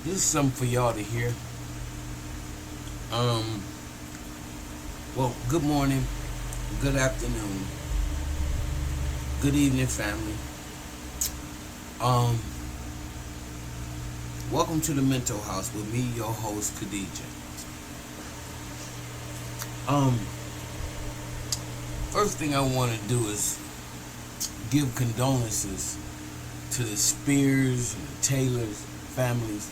This is something for y'all to hear. Well, good morning, good afternoon, good evening, family. Welcome to the Mental House with me, your host, Khadija. First thing I want to do is give condolences to the Spears and the Taylors families.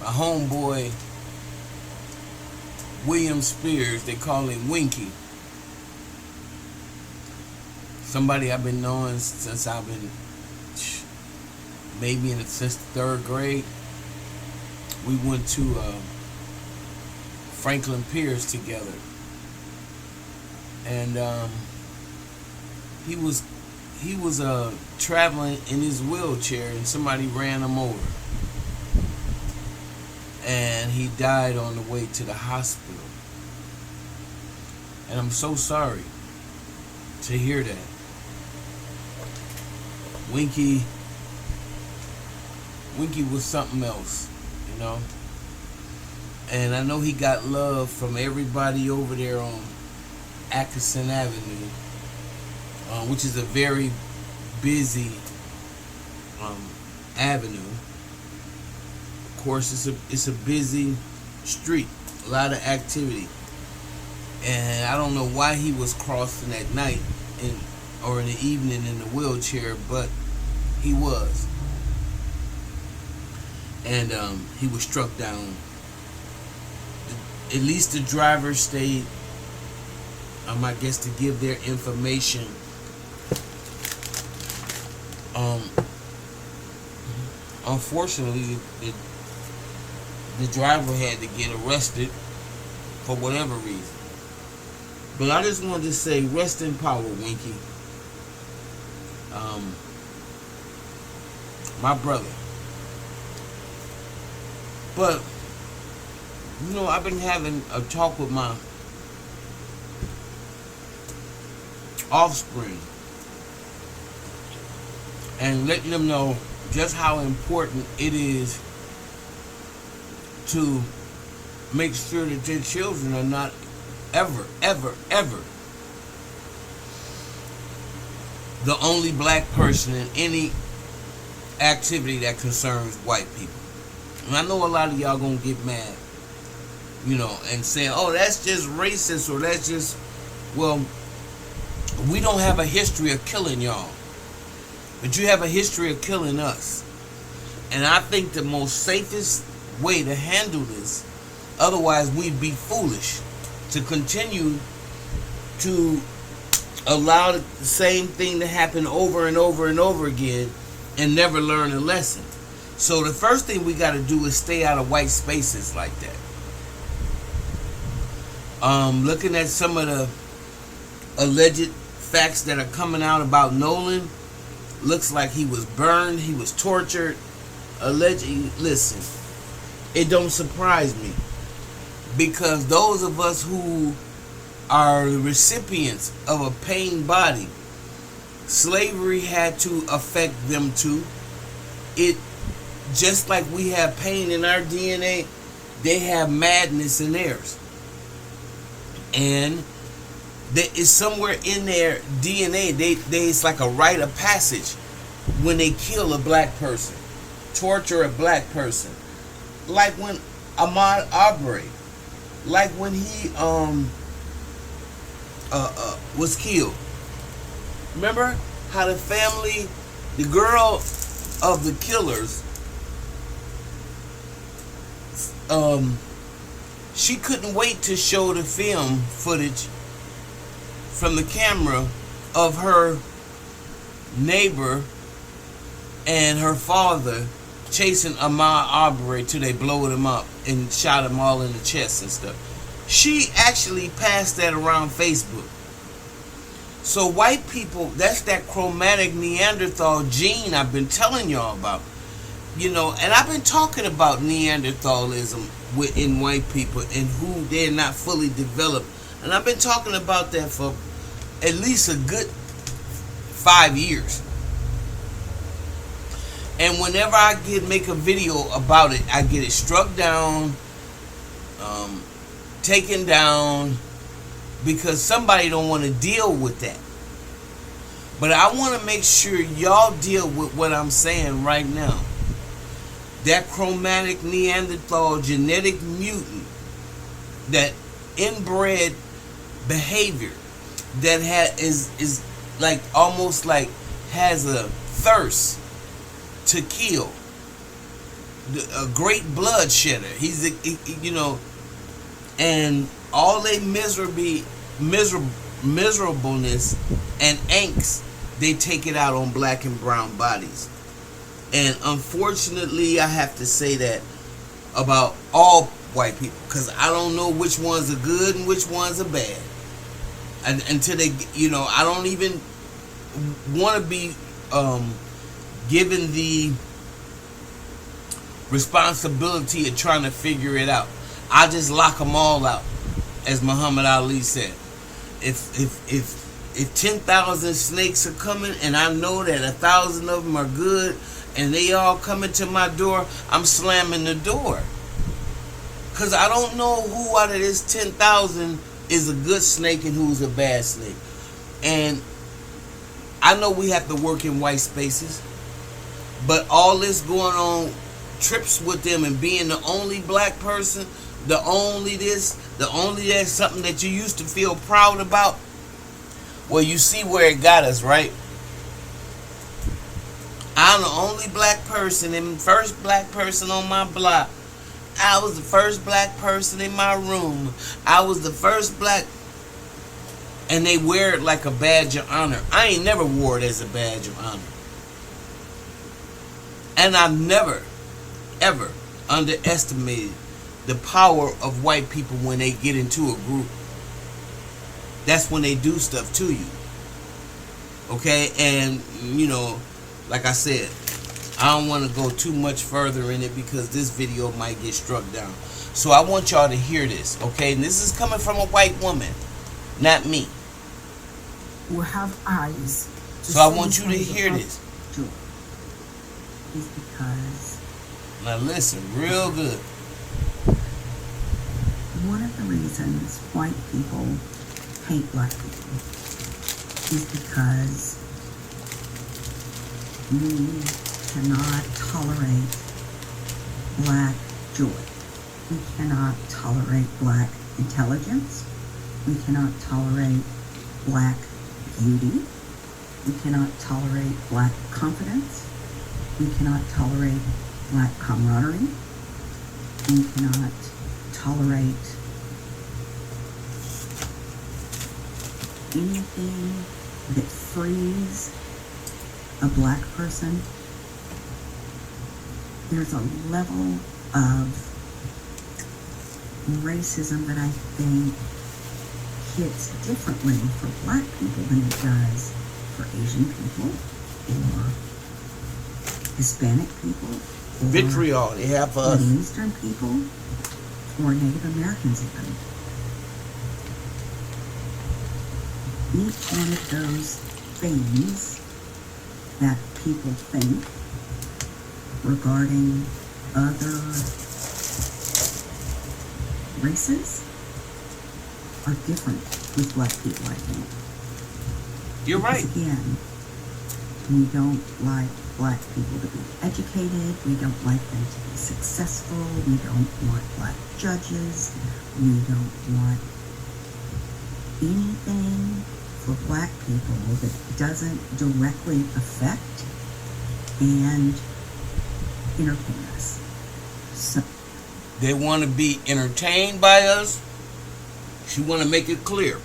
My homeboy, William Spears, they call him Winky. Somebody I've been knowing since I've been since the third grade. We went to Franklin Pierce together, and he was traveling in his wheelchair, and somebody ran him over, and he died on the way to the hospital. And I'm so sorry to hear that. Winky was something else, you know. And I know he got love from everybody over there on Atkinson Avenue, which is a very busy avenue. Of course, it's a busy street, a lot of activity. And I don't know why he was crossing at night or in the evening in the wheelchair, but he was. And he was struck down. At least the driver stayed, I guess, to give their information. Unfortunately, the driver had to get arrested for whatever reason. But I just wanted to say, rest in power, Winky. My brother. But, you know, I've been having a talk with my offspring and letting them know just how important it is to make sure that their children are not ever the only black person in any activity that concerns white people. And I know a lot of y'all gonna get mad, you know, and saying, oh, that's just racist, or that's just, well, we don't have a history of killing y'all, but you have a history of killing us. And I think the most safest way to handle this, otherwise we'd be foolish to continue to allow the same thing to happen over and over and over again and never learn a lesson. So the first thing we got to do is stay out of white spaces like that. Looking at some of the alleged facts that are coming out about Nolan, looks like he was burned, he was tortured, allegedly. Listen, it don't surprise me, because those of us who are recipients of a paying body, slavery had to affect them too. It, just like we have pain in our DNA, they have madness in theirs. And there is somewhere in their DNA, it's like a rite of passage when they kill a black person, torture a black person. Like when Ahmaud Arbery, like when he was killed. Remember how the family, the girl of the killers, she couldn't wait to show the film footage from the camera of her neighbor and her father chasing Ahmaud Arbery till they blowed him up and shot him all in the chest and stuff. She actually passed that around Facebook. So white people, that's that chromatic Neanderthal gene I've been telling y'all about. You know, and I've been talking about Neanderthalism in white people and who they're not fully developed. And I've been talking about that for at least a good 5 years. And whenever I make a video about it, I get it struck down, taken down, because somebody don't want to deal with that. But I want to make sure y'all deal with what I'm saying right now. That chromatic Neanderthal genetic mutant, that inbred behavior that is like almost like has a thirst to kill, a great bloodshedder. He's and all they miserableness and angst, they take it out on black and brown bodies. And unfortunately, I have to say that about all white people, because I don't know which ones are good and which ones are bad. And until they, I don't even want to be given the responsibility of trying to figure it out. I just lock them all out, as Muhammad Ali said. If 10,000 snakes are coming, and I know that 1,000 of them are good, and they all coming to my door, I'm slamming the door. Because I don't know who out of this 10,000 is a good snake and who's a bad snake. And I know we have to work in white spaces, but all this going on, trips with them and being the only black person, the only this, the only that, something that you used to feel proud about. Well, you see where it got us, right? I'm the only black person and first black person on my block. I was the first black person in my room. I was the first black. And they wear it like a badge of honor. I ain't never wore it as a badge of honor. And I've never, ever underestimated the power of white people when they get into a group. That's when they do stuff to you. Okay? And, like I said, I don't want to go too much further in it because this video might get struck down. So I want y'all to hear this, okay? And this is coming from a white woman, not me. Who have eyes. So I want you to hear this. Is because. Now listen, real good. One of the reasons white people hate black people is because we cannot tolerate black joy. We cannot tolerate black intelligence. We cannot tolerate black beauty. We cannot tolerate black confidence. We cannot tolerate black camaraderie. We cannot tolerate anything that frees a black person. There's a level of racism that I think hits differently for black people than it does for Asian people or Hispanic people or vitriol they have for us. Middle Eastern people or Native Americans even. Each one of those things that people think regarding other races are different with black people, I think. You're because right. Again, we don't like black people to be educated. We don't like them to be successful. We don't want black judges. We don't want anything for black people that doesn't directly affect and entertain us. So they want to be entertained by us. She want to make it clear.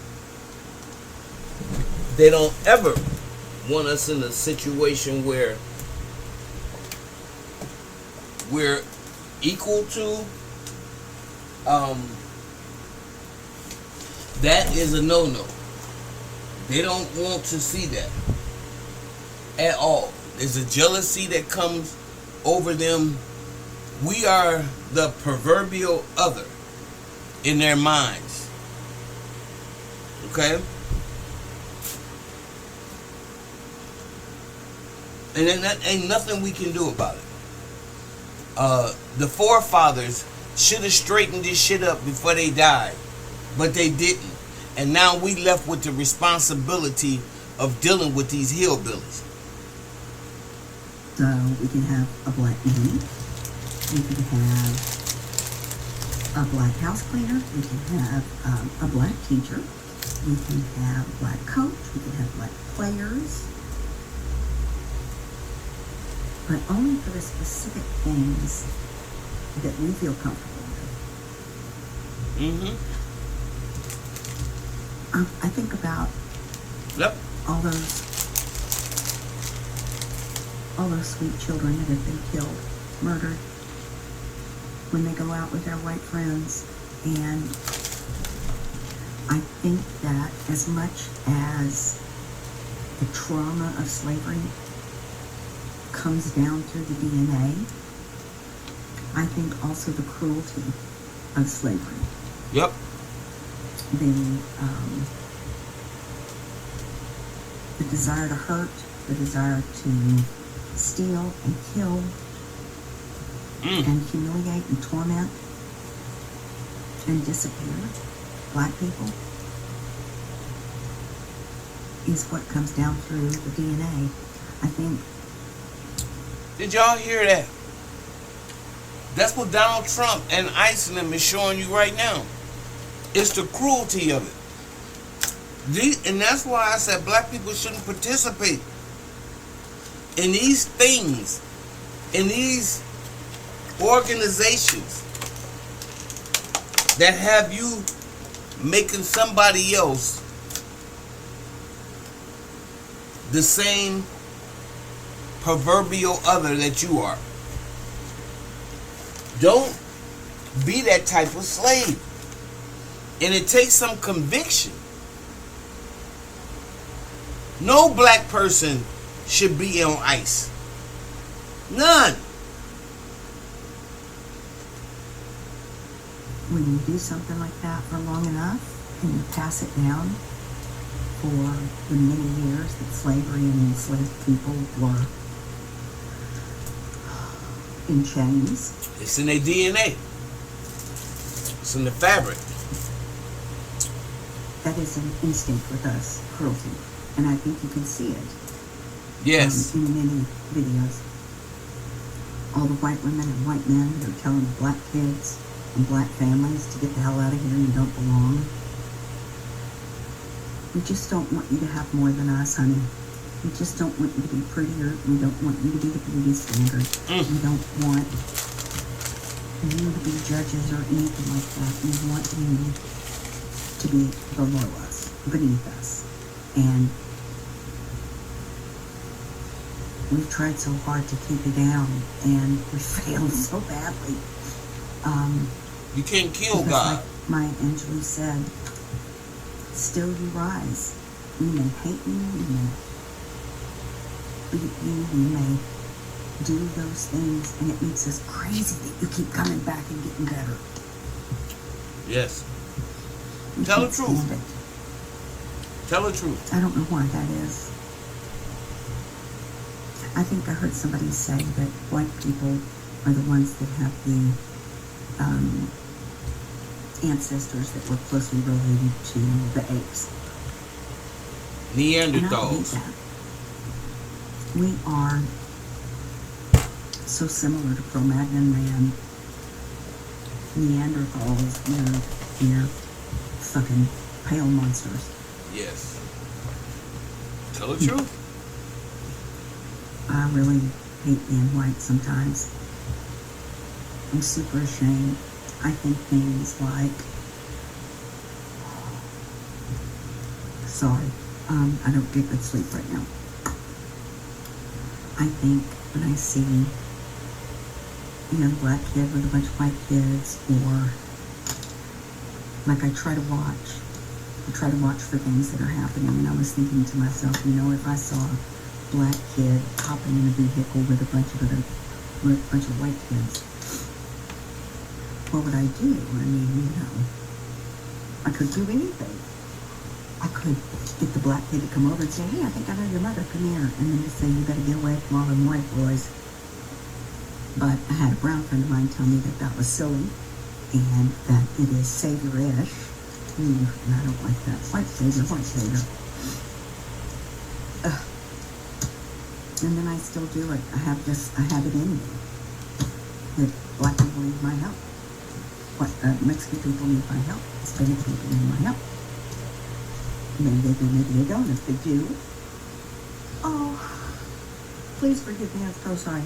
They don't ever want us in a situation where we're equal to. That is a no-no. They don't want to see that at all. There's a jealousy that comes over them. We are the proverbial other in their minds. Okay? And then that ain't nothing we can do about it. The forefathers should have straightened this shit up before they died, but they didn't. And now we left with the responsibility of dealing with these hillbillies. So we can have a black man, we can have a black house cleaner, we can have a black teacher, we can have a black coach, we can have black players, but only for the specific things that we feel comfortable with. I think about all those sweet children that have been killed, murdered, when they go out with their white friends. And I think that as much as the trauma of slavery comes down through the DNA, I think also the cruelty of slavery. Yep. The desire to hurt, the desire to steal and kill and humiliate and torment and disappear black people is what comes down through the DNA. I think. Did y'all hear that? That's what Donald Trump and Iceland is showing you right now. It's the cruelty of it. And that's why I said black people shouldn't participate in these things, in these organizations that have you making somebody else the same proverbial other that you are. Don't be that type of slave. And it takes some conviction. No black person should be on ice. None. When you do something like that for long enough and you pass it down for the many years that slavery and enslaved people were in chains. It's in their DNA. It's in the fabric. That is an instinct with us, cruelty. And I think you can see it. Yes. In many videos. All the white women and white men that are telling the black kids and black families to get the hell out of here, you don't belong. We just don't want you to have more than us, honey. We just don't want you to be prettier. We don't want you to be the beauty standard. We don't want you to be judges or anything like that. We want you to be below us, beneath us. And we've tried so hard to keep it down, and we failed so badly. You can't kill God. Like Maya Angelou said, still you rise. We may hate you, we may beat you, we may do those things, and it makes us crazy that you keep coming back and getting better. Yes. We Tell the can't truth. stand it. Tell the truth. I don't know why that is. I think I heard somebody say that white people are the ones that have the ancestors that were closely related to the apes. And I believe Neanderthals. that. We are so similar to Cro-Magnon man. Neanderthals, we're fucking pale monsters. Yes. Tell the truth. I really hate being white sometimes. I'm super ashamed. I think things like, sorry, I don't get good sleep right now. I think when I see a young black kid with a bunch of white kids, or like I try to watch for things that are happening, and I was thinking to myself, if I saw a black kid hopping in a vehicle with a bunch of white kids, what would I do? I mean, I could do anything. I could get the black kid to come over and say, hey, I think I know your mother, come here. And then to say, you better get away from all them white boys. But I had a brown friend of mine tell me that that was silly and that it is savior-ish. And I don't like that. White savior, white savior. Ugh. And then I still do it. I have it in me that black people need my help. Mexican people need my help. Hispanic people need my help. Maybe they do, maybe they don't. If they do, oh, please forgive me. I'm so sorry.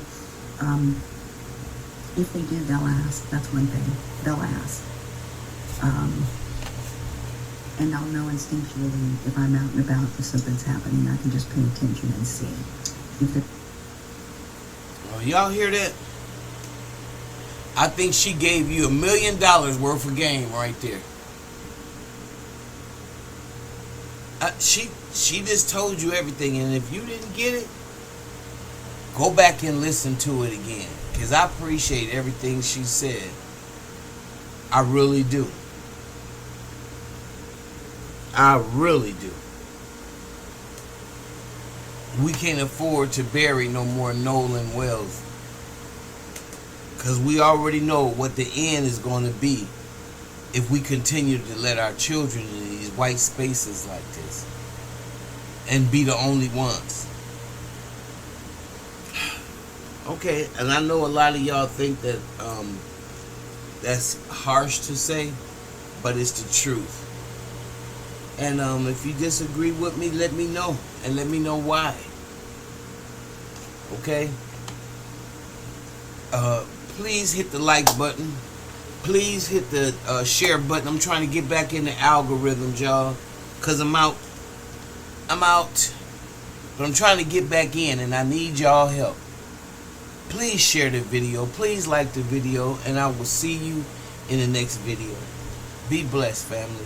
If they do, they'll ask. That's one thing. They'll ask. And I'll know instinctually if I'm out and about, if something's happening. I can just pay attention and see. Oh, y'all hear that? I think she gave you $1 million worth of game right there. She just told you everything, and if you didn't get it, go back and listen to it again, because I appreciate everything she said. I really do. I really do. We can't afford to bury no more Nolan Wells, because we already know what the end is going to be if we continue to let our children in these white spaces like this and be the only ones. Okay, and I know a lot of y'all think that that's harsh to say, but it's the truth. And if you disagree with me, let me know, and let me know why. Okay? Please hit the like button. Please hit the share button. I'm trying to get back in the algorithms, y'all, because I'm out. But I'm trying to get back in, and I need y'all help. Please share the video. Please like the video, and I will see you in the next video. Be blessed, family.